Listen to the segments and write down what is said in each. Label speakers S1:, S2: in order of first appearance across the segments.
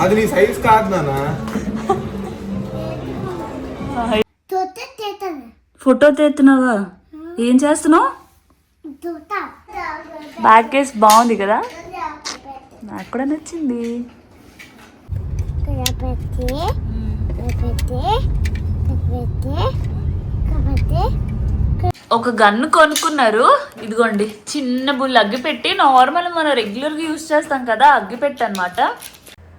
S1: అది నీ సైజ్ కాదు నాన్న.
S2: ఫోటో తీస్తున్నావా? ఏం చేస్తున్నావు? బ్యాక్ కేస్ బాగుంది కదా, నాకు కూడా నచ్చింది. ఒక గన్ను కొనుక్కున్నారు, ఇదిగోండి చిన్న బుల్ అగ్గిపెట్టి. నార్మల్ మనం రెగ్యులర్గా యూజ్ చేస్తాం కదా అగ్గిపెట్టి అనమాట.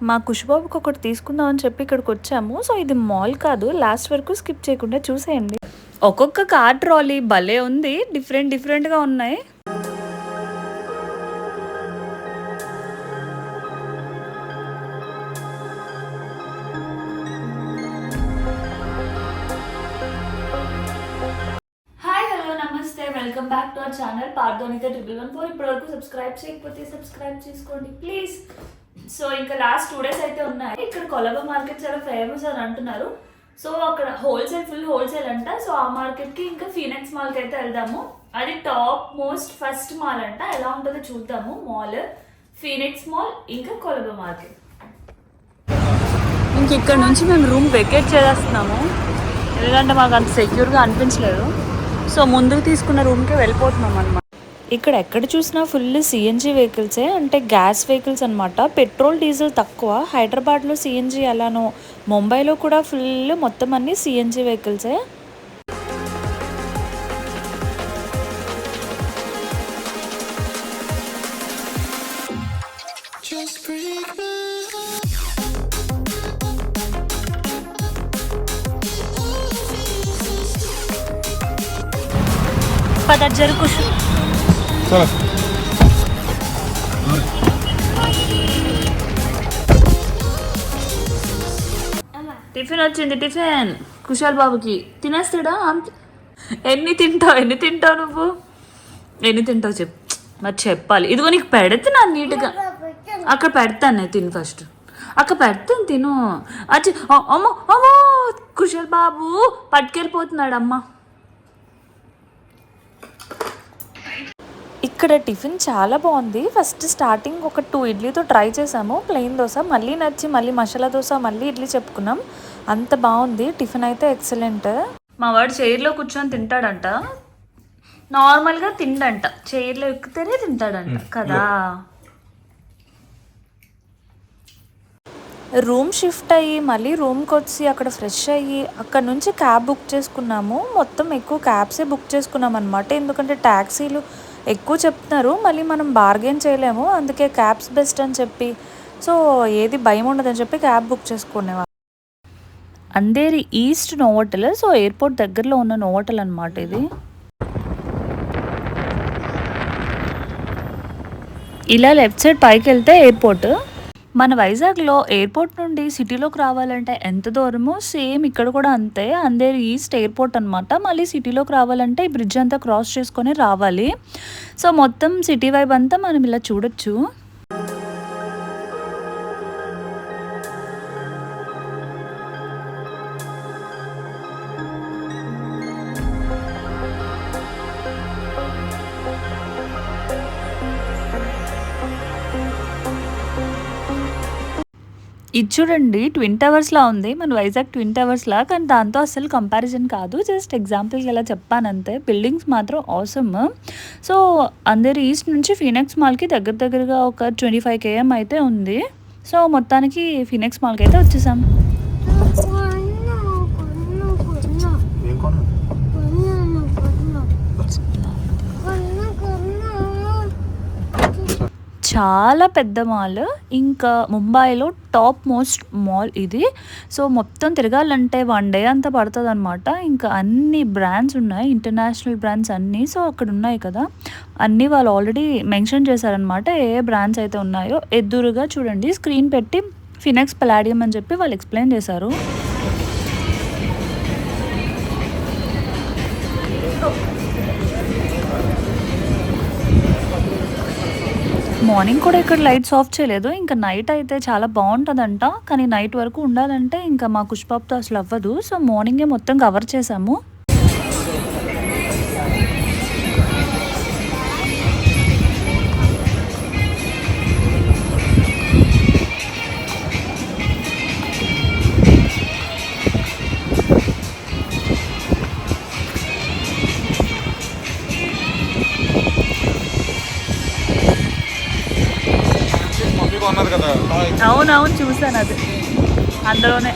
S2: మా కుషుబాబుకి ఒకటి తీసుకుందాం అని చెప్పి ఇక్కడికి వచ్చాము. సో ఇది మాల్ కాదు, లాస్ట్ వరకు స్కిప్ చేయకుండా చూసేయండి. ఒక్కొక్క కార్ ట్రాలీ భలే ఉంది, డిఫరెంట్గా ఉన్నాయి. Welcome back to our channel Parthonika 1114. ఇప్పటివరకు సబ్స్క్రైబ్ చేయకపోతే సబ్స్క్రైబ్ చేసుకోండి ప్లీజ్. సో ఇంకా లాస్ట్ 2 days అయితే ఉన్నాయి. ఇక్కడ కొలబ మార్కెట్ చాలా ఫేమస్ అని అంటున్నారు. సో అక్కడ హోల్సేల్, ఫుల్ హోల్సేల్ అంట. సో ఆ మార్కెట్కి ఇంకా ఫీనెక్స్ మాల్కి అయితే వెళ్దాము. అది టాప్ మోస్ట్ ఫస్ట్ మాల్ అంట. ఎలా ఉంటుందో చూద్దాము. మాల్ ఫీనెక్స్ మాల్ ఇంకా కొలబ మార్కెట్. ఇంక ఇక్కడ నుంచి మేము రూమ్ వెకేట్ చేస్తున్నాము, ఎందుకంటే మాకు అంత సెక్యూర్గా అనిపించలేదు. సో ముందుకు తీసుకున్న రూమ్కే వెళ్ళిపోతున్నాం అనమాట. ఇక్కడ ఎక్కడ చూసినా ఫుల్ సిఎన్జి వెహికల్సే, అంటే గ్యాస్ వెహికల్స్ అనమాట. పెట్రోల్ డీజిల్ తక్కువ. హైదరాబాద్లో సిఎన్జి ఎలానో, ముంబైలో కూడా ఫుల్ మొత్తం అన్ని సిఎన్జి వెహికల్సే. పదర్జరు కుషు టిఫిన్ వచ్చింది. టిఫిన్ కుశాల్ బాబుకి తినేస్తాడా? ఎన్ని తింటావు నువ్వు? ఎన్ని తింటావు చెప్పు, మరి చెప్పాలి. ఇదిగో నీకు పెడుతున్నా నీట్గా, అక్కడ పెడతాను నేను. తిను ఫస్ట్, అక్కడ పెడతాను తిను. అచ్చి అమ్మో అమ్మో, కుశాల్ బాబు పట్టుకెళ్ళిపోతున్నాడు అమ్మ. ఇక్కడ టిఫిన్ చాలా బాగుంది. ఫస్ట్ స్టార్టింగ్ ఒక 2 ఇడ్లీతో ట్రై చేసాము, ప్లెయిన్ దోశ. మళ్ళీ నచ్చి మళ్ళీ మసాలా దోశ, మళ్ళీ ఇడ్లీ చెప్పుకున్నాం. అంత బాగుంది. టిఫిన్ అయితే ఎక్సలెంట్. మా వాడు చైర్లో కూర్చొని తింటాడంట, నార్మల్గా తిండంట. చైర్లో ఎక్కితేనే తింటాడంట కదా. రూమ్ షిఫ్ట్ అయ్యి మళ్ళీ రూమ్కి వచ్చి అక్కడ ఫ్రెష్ అయ్యి అక్కడ నుంచి క్యాబ్ బుక్ చేసుకున్నాము. మొత్తం ఎక్కువ క్యాబ్సే బుక్ చేసుకున్నాం అనమాట, ఎందుకంటే ట్యాక్సీలు ఎక్కువ చెప్తున్నారు, మళ్ళీ మనం బార్గెన్ చేయలేము. అందుకే క్యాబ్స్ బెస్ట్ అని చెప్పి, సో ఏది భయం ఉండదని చెప్పి క్యాబ్ బుక్ చేసుకునేవా. Andheri east Novotel. So airport దగ్గరలో ఉన్న నోవోటల్ అనమాట ఇది. ఇలా లెఫ్ట్ సైడ్ పైకి వెళ్తే ఎయిర్పోర్ట్. మన వైజాగ్లో ఎయిర్పోర్ట్ నుండి సిటీలోకి రావాలంటే ఎంత దూరమో సేమ్ ఇక్కడ కూడా అంతే. అంధేరి ఈస్ట్ ఎయిర్పోర్ట్ అనమాట. మళ్ళీ సిటీలోకి రావాలంటే ఈ బ్రిడ్జ్ అంతా క్రాస్ చేసుకొని రావాలి. సో మొత్తం సిటీ వైబ్ అంతా మనం ఇలా చూడొచ్చు. ఇది చూడండి ట్విన్ టవర్స్లా ఉంది, మన వైజాగ్ ట్విన్ టవర్స్లా. కానీ దాంతో అసలు కంపారిజన్ కాదు, జస్ట్ ఎగ్జాంపుల్కి ఇలా చెప్పానంతే. బిల్డింగ్స్ మాత్రం ఆసమ్. సో అందరి ఈస్ట్ నుంచి ఫీనెక్స్ మాల్కి దగ్గరగా ఒక 25 km అయితే ఉంది. సో మొత్తానికి ఫీనెక్స్ మాల్కి అయితే వచ్చేసాం. చాలా పెద్ద మాల్, ఇంకా ముంబైలో టాప్ మోస్ట్ మాల్ ఇది. సో మొత్తం తిరగాలంటే 1 day అంతా పడుతుంది అనమాట. ఇంకా అన్ని బ్రాండ్స్ ఉన్నాయి, ఇంటర్నేషనల్ బ్రాండ్స్ అన్నీ. సో అక్కడ ఉన్నాయి కదా అన్నీ, వాళ్ళు ఆల్రెడీ మెన్షన్ చేశారనమాట ఏ బ్రాండ్స్ అయితే ఉన్నాయో. ఎదురుగా చూడండి స్క్రీన్ పెట్టి ఫినెక్స్ పలాడియం అని చెప్పి వాళ్ళు ఎక్స్ప్లెయిన్ చేశారు. మార్నింగ్ కూడా ఇక్కడ లైట్స్ ఆఫ్ చేయలేదు. ఇంకా నైట్ అయితే చాలా బాగుంటుందంట, కానీ నైట్ వరకు ఉండాలంటే ఇంకా మా కుష్పాప్తో అసలు అవ్వదు. సో మార్నింగే మొత్తం కవర్ చేసాము. అవునవును చూసాను అది అందులోనే.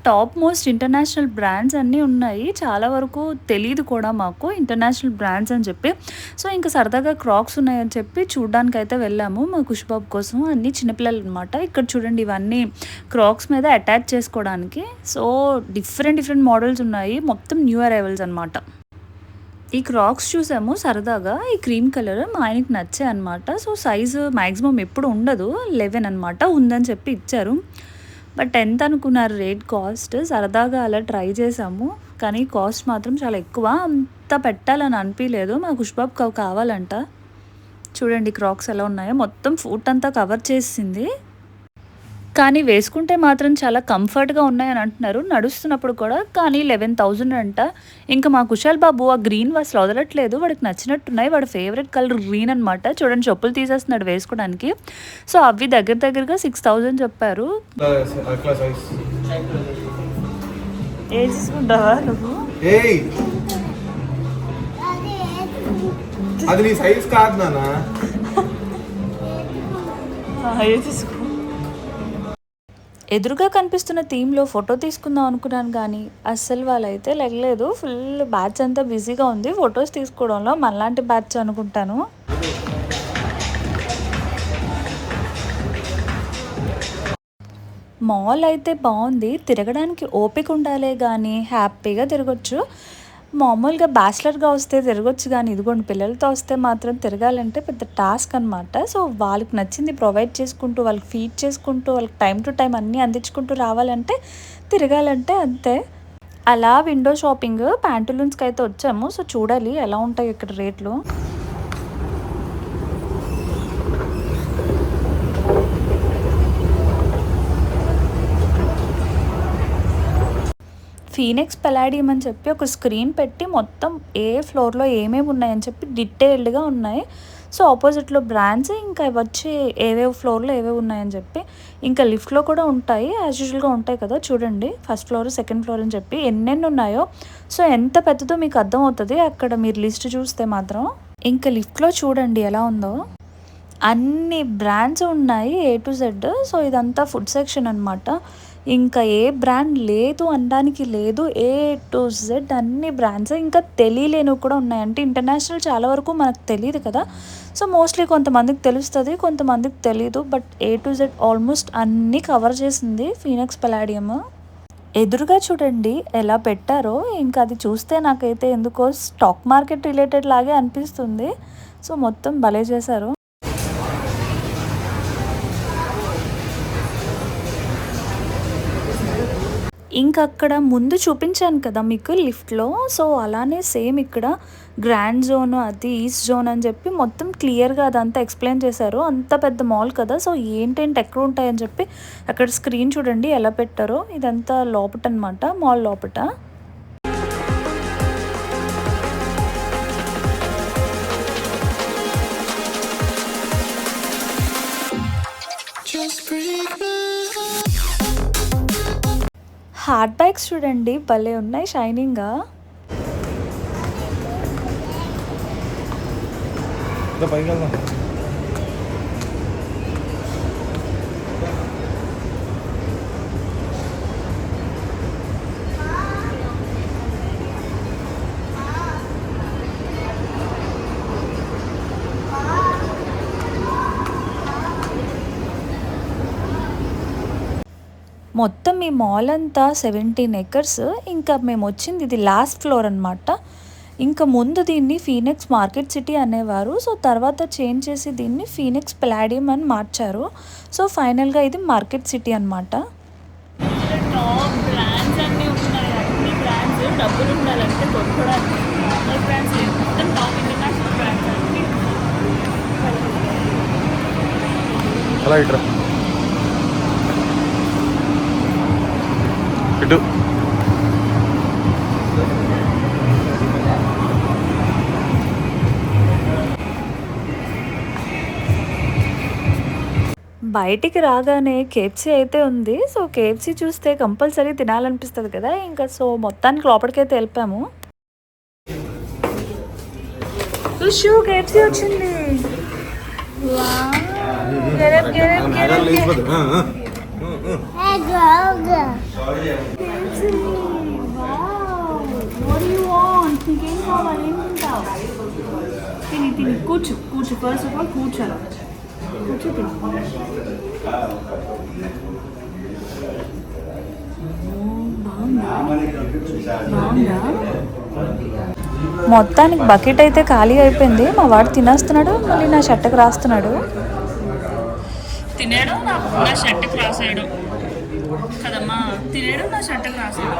S2: టాప్ మోస్ట్ ఇంటర్నేషనల్ బ్రాండ్స్ అన్నీ ఉన్నాయి. చాలా వరకు తెలీదు కూడా మాకు ఇంటర్నేషనల్ బ్రాండ్స్ అని చెప్పి. సో, ఇంక సరదాగా క్రాక్స్ ఉన్నాయని చెప్పి చూడ్డానికైతే వెళ్ళాము మా కుషిబాబు కోసం. అన్నీ చిన్నపిల్లలనమాట. ఇక్కడ చూడండి ఇవన్నీ క్రాక్స్ మీద అటాచ్ చేసుకోవడానికి. సో, డిఫరెంట్ మోడల్స్ ఉన్నాయి. మొత్తం న్యూ అరైవల్స్ అనమాట. ఈ క్రాక్స్ చూసాము సరదాగా. ఈ క్రీమ్ కలర్ మా ఆయనకి నచ్చాయి అనమాట. సో, సైజు మ్యాక్సిమం ఎప్పుడు ఉండదు. 11 అనమాట. ఉందని చెప్పి ఇచ్చారు. బట్ ఎంత అనుకున్నారు రేట్ కాస్ట్? సరదాగా అలా ట్రై చేసాము. కానీ కాస్ట్ మాత్రం చాలా ఎక్కువ. అంత పెట్టాలని అనిపించలేదు. మా కుష్బాబుకి అవి కావాలంట. చూడండి క్రాక్స్ ఎలా ఉన్నాయో. మొత్తం ఫుట్ అంతా కవర్ చేసింది. కానీ వేసుకుంటే మాత్రం చాలా కంఫర్ట్‌గా ఉన్నాయని అంటున్నారు. నడుస్తున్నప్పుడు కూడా. కానీ 11,000 అంట. ఇంకా మా కుశాల్ బాబు ఆ గ్రీన్ అసలు వదలట్లేదు. వాడికి నచ్చినట్టున్నాయి. వాడి ఫేవరెట్ కలర్ గ్రీన్ అనమాట. చూడండి చెప్పులు తీసేస్తున్నాడు వేసుకోవడానికి. సో, అవి దగ్గరగా 6,000 చెప్పారు. ఏసేసుకుంటావా నువ్వు?
S1: అది నీ సైజ్ కాదు నాన్న.
S2: ఏసేసుకో. ఎదురుగా కనిపిస్తున్న థీమ్లో ఫోటో తీసుకుందాం అనుకున్నాను కానీ అస్సలు వాళ్ళైతే లెగలేదు. ఫుల్ బ్యాచ్ అంతా బిజీగా ఉంది ఫొటోస్ తీసుకోవడంలో. మనలాంటి బ్యాచ్ అనుకుంటాను. మాల్ అయితే బాగుంది. తిరగడానికి ఓపిక ఉండాలే కానీ హ్యాపీగా తిరగొచ్చు. మామూలుగా బ్యాచిలర్గా వస్తే తిరగొచ్చు కానీ ఇదిగోండి పిల్లలతో వస్తే మాత్రం తిరగాలంటే పెద్ద టాస్క్ అనమాట. సో, వాళ్ళకి నచ్చింది ప్రొవైడ్ చేసుకుంటూ, వాళ్ళకి ఫీడ్ చేసుకుంటూ, వాళ్ళకి టైం టు టైం అన్నీ అందించుకుంటూ రావాలంటే తిరగాలంటే అంతే. అలా విండో షాపింగ్ ప్యాంటులూన్స్కి అయితే వచ్చాము. సో, చూడాలి ఎలా ఉంటాయి ఇక్కడ రేట్లు. ఫీనిక్స్ పలాడియం అని చెప్పి ఒక స్క్రీన్ పెట్టి మొత్తం ఏ ఫ్లోర్లో ఏమేమి ఉన్నాయని చెప్పి డీటెయిల్డ్గా ఉన్నాయి. సో, ఆపోజిట్లో బ్రాండ్స్ ఇంకా వచ్చి ఏవేవి ఫ్లోర్లో ఏవేవి ఉన్నాయని చెప్పి. ఇంకా లిఫ్ట్లో కూడా ఉంటాయి. యాజ్ యూజువల్గా ఉంటాయి కదా. చూడండి ఫస్ట్ ఫ్లోర్ సెకండ్ ఫ్లోర్ అని చెప్పి ఎన్నెన్ని ఉన్నాయో. సో, ఎంత పెద్దదో మీకు అర్థమవుతుంది అక్కడ మీరు లిస్ట్ చూస్తే మాత్రం. ఇంకా లిఫ్ట్లో చూడండి ఎలా ఉందో. అన్ని బ్రాండ్స్ ఉన్నాయి A to Z. సో, ఇదంతా ఫుడ్ సెక్షన్ అనమాట. ఇంకా ఏ బ్రాండ్ లేదు అనడానికి లేదు. A to Z అన్ని బ్రాండ్స్. ఇంకా తెలియలేనివి కూడా ఉన్నాయి. అంటే ఇంటర్నేషనల్ చాలా వరకు మనకు తెలియదు కదా. సో, మోస్ట్లీ కొంతమందికి తెలుస్తుంది, కొంతమందికి తెలీదు. But A to Z almost అన్నీ కవర్ చేసింది ఫీనిక్స్ పలాడియం. ఎదురుగా చూడండి ఎలా పెట్టారో. ఇంకా అది చూస్తే నాకైతే ఎందుకో స్టాక్ మార్కెట్ రిలేటెడ్ లాగే అనిపిస్తుంది. సో, మొత్తం భలే చేశారు. ఇంకా అక్కడ ముందు చూపించాను కదా మీకు లిఫ్ట్లో. సో, అలానే సేమ్ ఇక్కడ గ్రాండ్ జోన్, అది ఈస్ట్ జోన్ అని చెప్పి మొత్తం క్లియర్గా అదంతా ఎక్స్ప్లెయిన్ చేశారు. అంత పెద్ద మాల్ కదా. సో, ఏంటేంటి ఎక్కడ ఉంటాయని చెప్పి అక్కడ స్క్రీన్ చూడండి ఎలా పెట్టారో. ఇదంతా లోపట అనమాట, మాల్ లోపట. హార్డ్ బ్యాగ్స్ చూడండి భలే ఉన్నాయి షైనింగ్గా. మొత్తం ఈ మాల్ అంతా 17 acres. ఇంకా మేము వచ్చింది ఇది లాస్ట్ ఫ్లోర్ అనమాట. ఇంకా ముందు దీన్ని ఫీనిక్స్ మార్కెట్ సిటీ అనేవారు. సో, తర్వాత చేంజ్ చేసి దీన్ని ఫీనిక్స్ పలాడియం అని మార్చారు. సో, ఫైనల్గా ఇది మార్కెట్ సిటీ అనమాట. టాప్ బ్రాండ్స్ అన్నీ ఉన్నాయి. అన్ని బ్రాండ్స్ డబ్బులు ఉండాలంటే కొనుక్కోవడానికి. నార్మల్ బ్రాండ్స్ మొత్తం టాప్ ఇంటర్నేషనల్ బ్రాండ్స్ అన్నీ.
S1: అలా ఇట్రా ఇటు.
S2: బయటికి రాగానే కేఎఫ్సీ అయితే ఉంది. సో కేఎఫ్సీ చూస్తే కంపల్సరీ తినాలనిపిస్తుంది కదా, ఇంకా సో మొత్తానికి లోపలికైతే వెళ్ళిపోయాము. షూ కేఎఫ్సీ వచ్చింది. తిని కూర్చో కూర్చో, ఫస్ట్ ఆఫ్ ఆల్ కూర్చోను, కూర్చో తిని. మొత్తానికి బకెట్ అయితే ఖాళీ అయిపోయింది. మా వాడు తినేస్తున్నాడు, మళ్ళీ నా షర్ట్కి రాస్తున్నాడు. తినేడు నా షర్ట్కి రాసాడు కదమ్మా, తినేడు నా షర్ట్కి రాసాడు.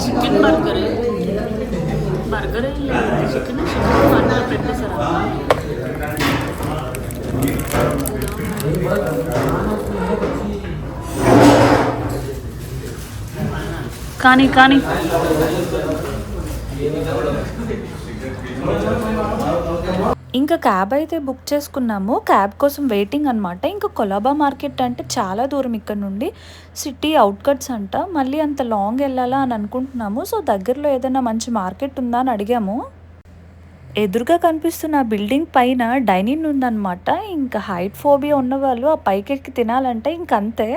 S2: Chicken burger burger chicken burger పెట్టేసారా? కానీ కానీ ఇంకా క్యాబ్ అయితే బుక్ చేసుకున్నాము. క్యాబ్ కోసం వెయిటింగ్ అనమాట. ఇంకా కొలాబా మార్కెట్ అంటే చాలా దూరం ఇక్కడ నుండి, సిటీ అవుట్కట్స్ అంట. మళ్ళీ అంత లాంగ్ వెళ్ళాలా అని అనుకుంటున్నాము. సో దగ్గరలో ఏదైనా మంచి మార్కెట్ ఉందా అని అడిగాము. ఎదురుగా కనిపిస్తున్న బిల్డింగ్ పైన డైనింగ్ ఉందన్నమాట. ఇంకా హైట్ ఫోబియా ఉన్న వాళ్ళు ఆ పైకి ఎక్కి తినాలంటే ఇంకంతే.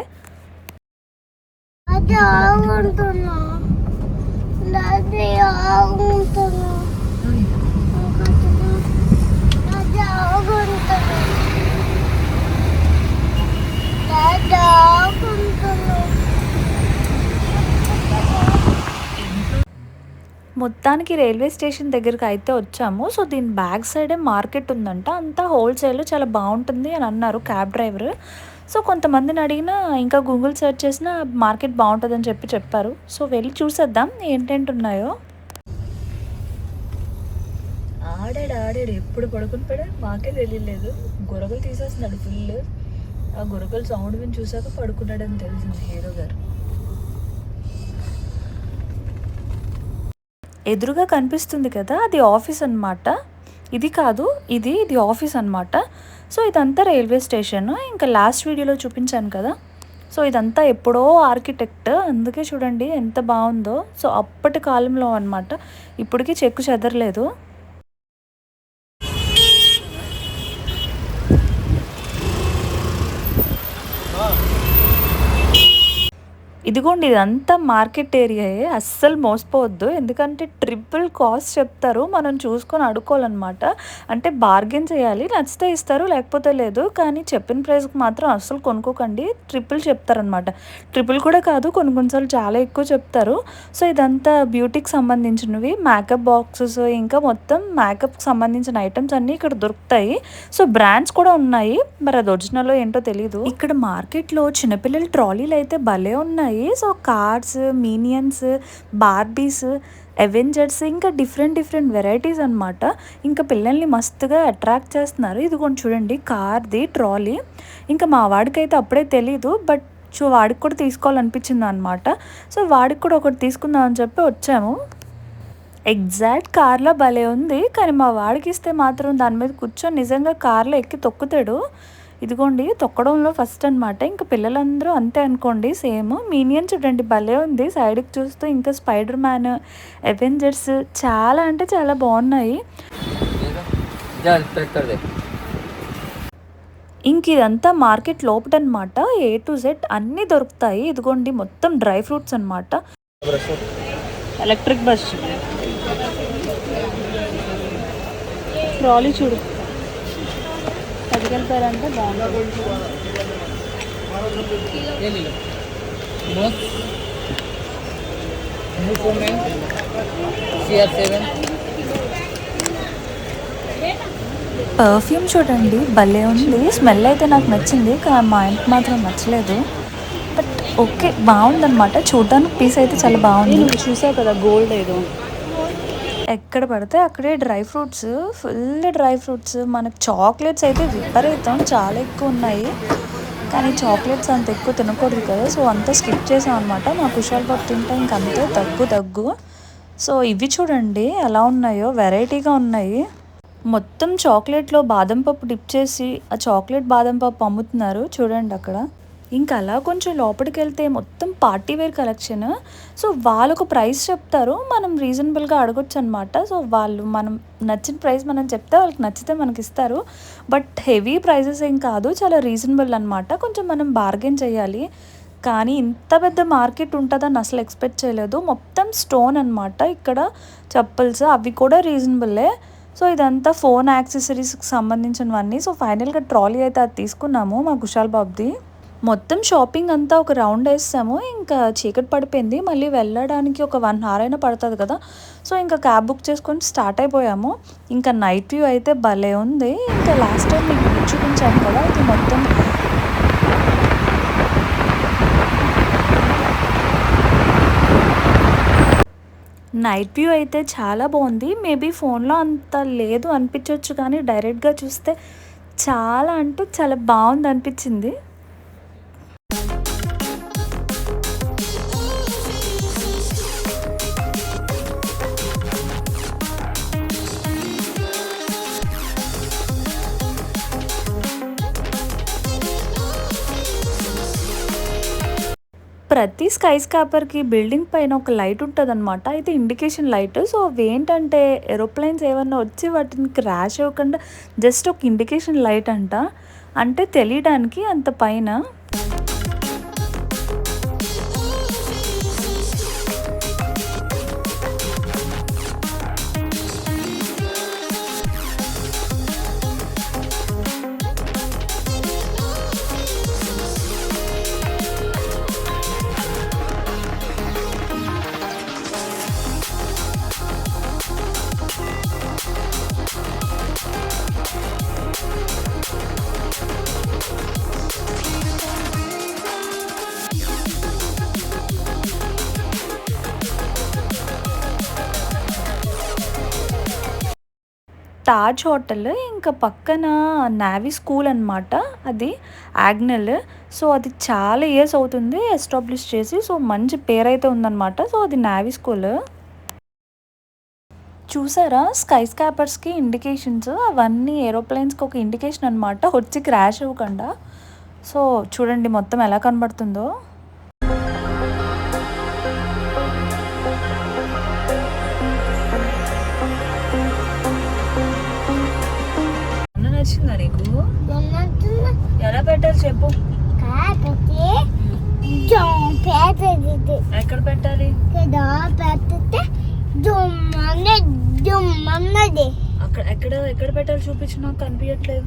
S2: మొత్తానికి రైల్వే స్టేషన్ దగ్గరికి అయితే వచ్చాము. సో దీని బ్యాక్ సైడే మార్కెట్ ఉందంట. అంతా హోల్సేల్, చాలా బాగుంటుంది అని అన్నారు క్యాబ్ డ్రైవర్. సో కొంతమందిని అడిగినా, ఇంకా గూగుల్ సెర్చ్ చేసినా మార్కెట్ బాగుంటుందని చెప్పారు. సో వెళ్ళి చూసేద్దాం ఏంటేంటి ఉన్నాయో. ఆడాడు ఎప్పుడు పడుకుని పడాడు, మాకే తెలియలేదు. గొరగలు తీసేస్తున్నాడు ఫుల్. ఆ గొరగలు సౌండ్ విని చూసాక పడుకున్నాడని తెలిసింది హీరో గారు. ఎదురుగా కనిపిస్తుంది కదా, అది ఆఫీస్ అనమాట. ఇది కాదు, ఇది ఆఫీస్ అనమాట. సో ఇదంతా రైల్వే స్టేషన్. ఇంకా లాస్ట్ వీడియోలో చూపించాను కదా, సో ఇదంతా ఎప్పుడో ఆర్కిటెక్ట్, అందుకే చూడండి ఎంత బాగుందో. సో అప్పటి కాలంలో అనమాట, ఇప్పటికీ చెక్కు చెదరలేదు. ఇదిగోండి ఇదంతా మార్కెట్ ఏరియాయే, అస్సలు మోసపోవద్దు. ఎందుకంటే ట్రిపుల్ కాస్ట్ చెప్తారు, మనం చూసుకొని అడుక్కోవాలన్నమాట. అంటే బార్గెన్ చేయాలి, నచ్చితే ఇస్తారు లేకపోతే లేదు. కానీ చెప్పిన ప్రైస్కి మాత్రం అస్సలు కొనుక్కోకండి, ట్రిపుల్ చెప్తారనమాట. ట్రిపుల్ కూడా కాదు, కొన్నిసార్లు చాలా ఎక్కువ చెప్తారు. సో ఇదంతా బ్యూటీకి సంబంధించినవి, మేకప్ బాక్సెస్, ఇంకా మొత్తం మేకప్కి సంబంధించిన ఐటమ్స్ అన్నీ ఇక్కడ దొరుకుతాయి. సో బ్రాండ్స్ కూడా ఉన్నాయి, మరి అది ఒరిజినల్ ఏంటో తెలీదు. ఇక్కడ మార్కెట్లో చిన్నపిల్లల ట్రాలీలు అయితే భలే ఉన్నాయి. సో కార్స్, మినియన్స్, బార్బీస్, అవెంజర్స్, ఇంకా డిఫరెంట్ వెరైటీస్ అనమాట. ఇంకా పిల్లల్ని మస్తుగా అట్రాక్ట్ చేస్తున్నారు. ఇదిగోండి చూడండి కార్ది ట్రాలీ. ఇంకా మా వాడికైతే అప్పుడే తెలీదు, బట్ సో వాడికి కూడా తీసుకోవాలనిపించింది అనమాట. సో వాడికి కూడా ఒకటి తీసుకుందాం అని చెప్పి వచ్చాము. ఎగ్జాక్ట్ కార్లో భలే ఉంది, కానీ మా వాడికి ఇస్తే మాత్రం దాని మీద కూర్చొని నిజంగా కార్లో ఎక్కి తొక్కుతాడు. ఇదిగోండి తొక్కడంలో ఫస్ట్ అనమాట. ఇంకా పిల్లలందరూ అంతే అనుకోండి, సేమ్. మినియన్ చూడండి భలే ఉంది సైడ్కి చూస్తూ. ఇంకా స్పైడర్ మ్యాన్, అవెంజర్స్ చాలా అంటే చాలా బాగున్నాయి. ఇంక ఇదంతా మార్కెట్ లోపటనమాట. A to Z అన్నీ దొరుకుతాయి. ఇదిగోండి మొత్తం డ్రై ఫ్రూట్స్ అనమాట. ఎలక్ట్రిక్ బస్ ట్రాలీ చూడు, పదికెళ్తారంటే బాగుంటుంది. పర్ఫ్యూమ్ చూడండి భలే ఉంది, స్మెల్ అయితే నాకు నచ్చింది, కానీ మా ఇంటికి మాత్రం నచ్చలేదు. బట్ ఓకే బాగుందన్నమాట, చూడడానికి పీస్ అయితే చాలా బాగుంది. చూసావు కదా గోల్డ్ ఏదో. ఎక్కడ పడితే అక్కడే dry fruits, full dry fruits. మనకు చాక్లెట్స్ అయితే విపరీతం, చాలా ఎక్కువ ఉన్నాయి. కానీ చాక్లెట్స్ అంత ఎక్కువ తినకూడదు కదా, సో అంతా స్కిప్ చేసాం అనమాట. మా కుషాల్ బాబు తింటే ఇంకంతే దగ్గు. సో ఇవి చూడండి ఎలా ఉన్నాయో, వెరైటీగా ఉన్నాయి. మొత్తం చాక్లెట్లో బాదం పప్పు డిప్ చేసి ఆ చాక్లెట్ బాదం పప్పు అమ్ముతున్నారు చూడండి అక్కడ. ఇంకా అలా కొంచెం లోపలికి వెళ్తే మొత్తం పార్టీ వేర్ కలెక్షన్. సో వాళ్ళొక ప్రైస్ చెప్తారు, మనం రీజనబుల్గా అడగొచ్చు అనమాట. సో వాళ్ళు మనం నచ్చిన ప్రైస్ మనం చెప్తే వాళ్ళకి నచ్చితే మనకి ఇస్తారు. బట్ హెవీ ప్రైజెస్ ఏం కాదు, చాలా రీజనబుల్ అనమాట. కొంచెం మనం బార్గెన్ చేయాలి. కానీ ఇంత పెద్ద మార్కెట్ ఉంటుందని అసలు ఎక్స్పెక్ట్ చేయలేదు. మొత్తం స్టోన్ అనమాట. ఇక్కడ చెప్పల్స్ అవి కూడా రీజనబుల్లే. సో ఇదంతా ఫోన్ యాక్సెసరీస్కి సంబంధించినవన్నీ. సో ఫైనల్గా ట్రాలీ అయితే అది తీసుకున్నాము మా కుషాల్ బాబుది. మొత్తం షాపింగ్ అంతా ఒక రౌండ్ వేసాము. ఇంకా చీకటి పడిపోయింది, మళ్ళీ వెళ్ళడానికి ఒక 1 hour అయినా పడుతుంది కదా. సో ఇంకా క్యాబ్ బుక్ చేసుకొని స్టార్ట్ అయిపోయాము. ఇంకా నైట్ వ్యూ అయితే భలే ఉంది. ఇంకా లాస్ట్ టైం మీకు చూపించాను కదా, ఇది మొత్తం నైట్ వ్యూ అయితే చాలా బాగుంది. మేబీ ఫోన్లో అంత లేదు అనిపించవచ్చు, కానీ డైరెక్ట్గా చూస్తే చాలా అంటే చాలా బాగుంది అనిపించింది. ప్రతి స్కై స్కాపర్కి బిల్డింగ్ పైన ఒక లైట్ ఉంటుంది అనమాట. అయితే ఇండికేషన్ లైట్. సో అవి ఏంటంటే ఏరోప్లేన్స్ ఏమన్నా వచ్చి వాటిని క్రాష్ అవ్వకుండా జస్ట్ ఒక ఇండికేషన్ లైట్ అంట, అంటే తెలియడానికి అంత పైన. తాజ్ హోటల్, ఇంకా పక్కన నావీ స్కూల్ అనమాట, అది ఆగ్నెల్. సో అది చాలా ఇయర్స్ అవుతుంది ఎస్టాబ్లిష్ చేసి. సో మంచి పేరైతే ఉందన్నమాట. సో అది నావీ స్కూల్. చూసారా స్కై స్కాపర్స్కి ఇండికేషన్స్, అవన్నీ ఏరోప్లేన్స్కి ఒక ఇండికేషన్ అనమాట, వచ్చి క్రాష్ అవ్వకుండా. సో చూడండి మొత్తం ఎలా కనబడుతుందో. నచ్చిందా నీకు? ఎలా పెట్టాలి చెప్పు. ఎక్కడ పెట్టాలి? అక్కడ ఎక్కడ ఎక్కడ పెట్టాలి చూపించు, నాకు కనిపించట్లేదు.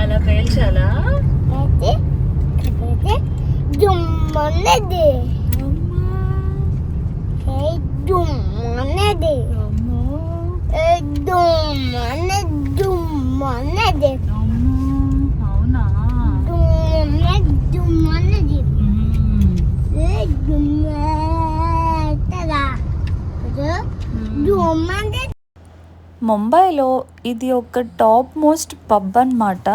S2: అలా పేల్చాలా? అవునా? ముంబైలో ఇది ఒక టాప్ మోస్ట్ పబ్ అన్నమాట.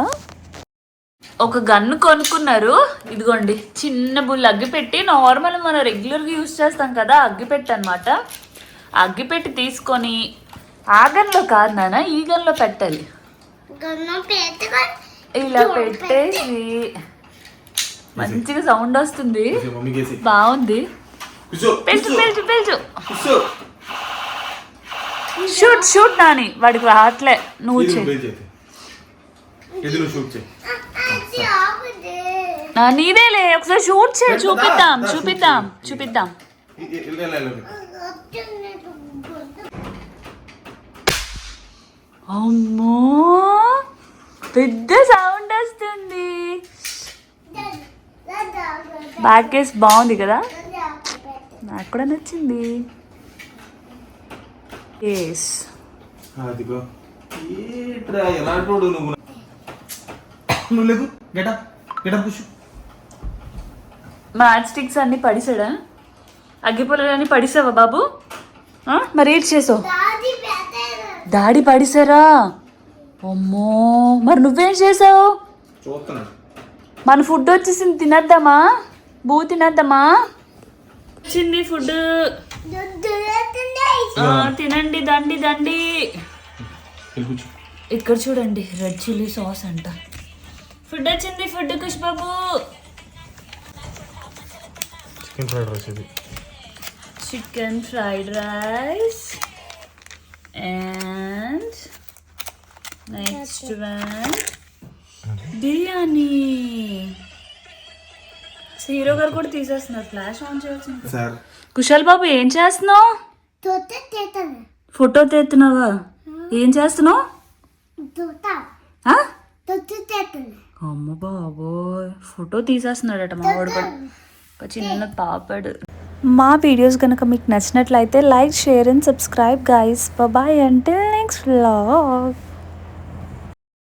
S2: ఒక గన్ను కొనుక్కున్నారు, ఇదిగోండి చిన్న బుల్ అగ్గిపెట్టి. నార్మల్ మనం రెగ్యులర్గా యూజ్ చేస్తాం కదా అగ్గిపెట్టి అనమాట. అగ్గిపెట్టి తీసుకొని ఆ గన్లో కాదు నాన్న, ఈ గన్లో పెట్టాలి. ఇలా పెట్టేసి మంచిగా సౌండ్ వస్తుంది, బాగుంది. పిలుచు పిలుచు పిలుచు. షూట్ షూట్ నాని, వాడికి రావట్లే, నువ్వు నీదేలే, ఒకసారి షూట్ చేయి, చూపిద్దాం చూపిద్దాం చూపిద్దాం. అమ్మో పెద్ద సౌండ్ వస్తుంది. బ్యాక్ కేస్ బాగుంది కదా, నాకు కూడా నచ్చింది. మ్యాచ్ స్టిక్స్ అన్ని పడిసాడా? అగ్గిపుల్లలన్నీ పడిసావా బాబు? మరి ఏం చేసావు? డాడీ పడిసారా? అమ్మో, మరి నువ్వేం చేసావు? మన ఫుడ్ వచ్చేసింది, తినేద్దామా? బూ తినేద్దామా? వచ్చింది ఫుడ్, తినండి. దండి దండి. ఇక్కడ చూడండి, రెడ్ చిల్లీ సాస్ అంట. ఫుడ్ వచ్చింది, ఫుడ్ కుష్ బాబు.
S1: చికెన్ ఫ్రైడ్ రైస్ ఇది.
S2: Chicken fried rice and next one biryani. Hero గారు కూడా తీసేస్తున్నారు. ఫ్లాష్ ఆన్ చేయాల్సింది.
S1: సార్
S2: కుశల్ బాబు ఏం చేస్తున్నావు? ఫోటో తీస్తున్నావా? ఏం చేస్తున్నావు? అమ్మ బాబోయ్, ఫోటో తీసేస్తున్నాడట మా వాడు కూడా. ఒక చిన్న పాపడు. మా వీడియోస్ కనుక మీకు నచ్చినట్లయితే like, share and subscribe guys. Bye until next vlog.